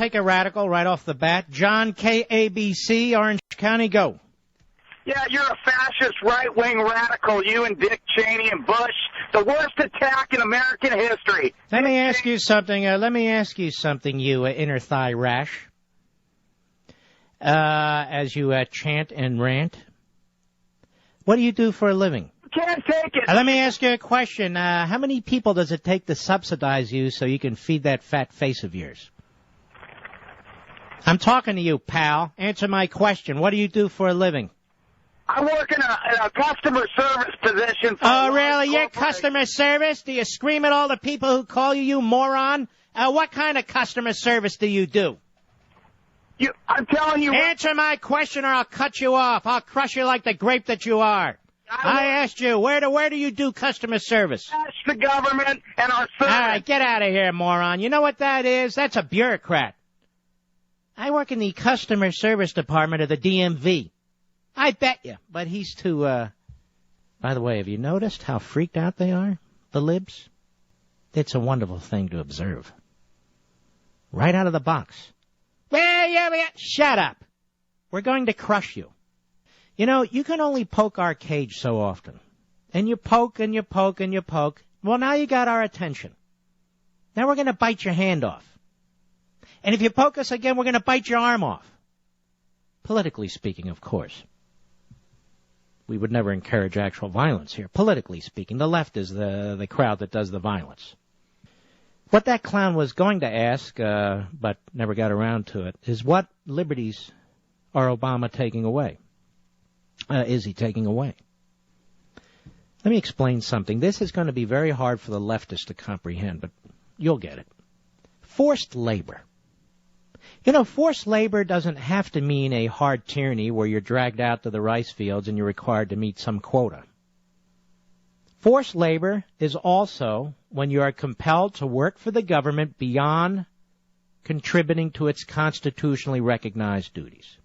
take a radical right off the bat. John, KABC, Orange County, go. Yeah, you're a fascist right-wing radical, you and Dick Cheney and Bush. The worst attack in American history. Let me ask you something, you inner thigh rash. As you chant and rant. What do you do for a living? Can't take it. Let me ask you a question. How many people does it take to subsidize you so you can feed that fat face of yours? I'm talking to you, pal. Answer my question. What do you do for a living? I work in a customer service position. Oh, really? You're customer service? Do you scream at all the people who call you moron? What kind of customer service do you do? I'm telling you. Answer my question or I'll cut you off. I'll crush you like the grape that you are. I asked you, where do you do customer service? That's the government and our service. All right, get out of here, moron. You know what that is? That's a bureaucrat. I work in the customer service department of the DMV. I bet you. But he's too, by the way, have you noticed how freaked out they are, the libs? It's a wonderful thing to observe. Right out of the box. Well, yeah, shut up. We're going to crush you. You know, you can only poke our cage so often. And you poke and you poke and you poke. Well, now you got our attention. Now we're going to bite your hand off. And if you poke us again, we're going to bite your arm off. Politically speaking, of course. We would never encourage actual violence here. Politically speaking, the left is the crowd that does the violence. What that clown was going to ask, but never got around to it, is what liberties are Obama taking away? Is he taking away? Let me explain something. This is going to be very hard for the leftists to comprehend, but you'll get it. Forced labor. You know, forced labor doesn't have to mean a hard tyranny where you're dragged out to the rice fields and you're required to meet some quota. Forced labor is also when you are compelled to work for the government beyond contributing to its constitutionally recognized duties.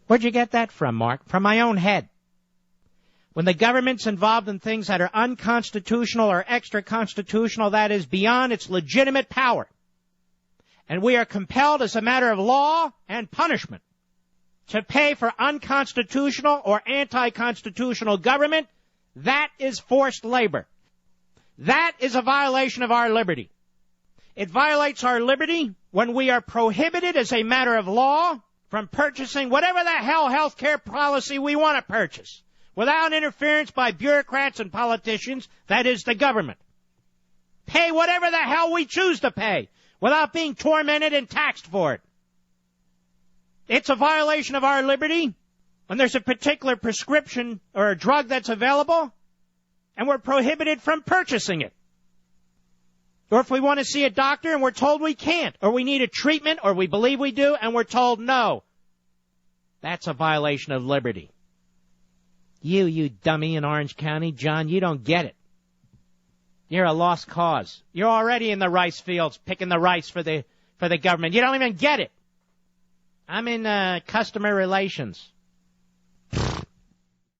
Where'd you get that from, Mark? From my own head. When the government's involved in things that are unconstitutional or extra-constitutional, that is beyond its legitimate power. And we are compelled as a matter of law and punishment to pay for unconstitutional or anti-constitutional government, that is forced labor. That is a violation of our liberty. It violates our liberty when we are prohibited as a matter of law from purchasing whatever the hell health care policy we want to purchase without interference by bureaucrats and politicians, that is the government. Pay whatever the hell we choose to pay without being tormented and taxed for it. It's a violation of our liberty when there's a particular prescription or a drug that's available and we're prohibited from purchasing it. Or if we want to see a doctor and we're told we can't, or we need a treatment, or we believe we do, and we're told no. That's a violation of liberty. You dummy in Orange County, John, you don't get it. You're a lost cause. You're already in the rice fields picking the rice for the government. You don't even get it. I'm in customer relations.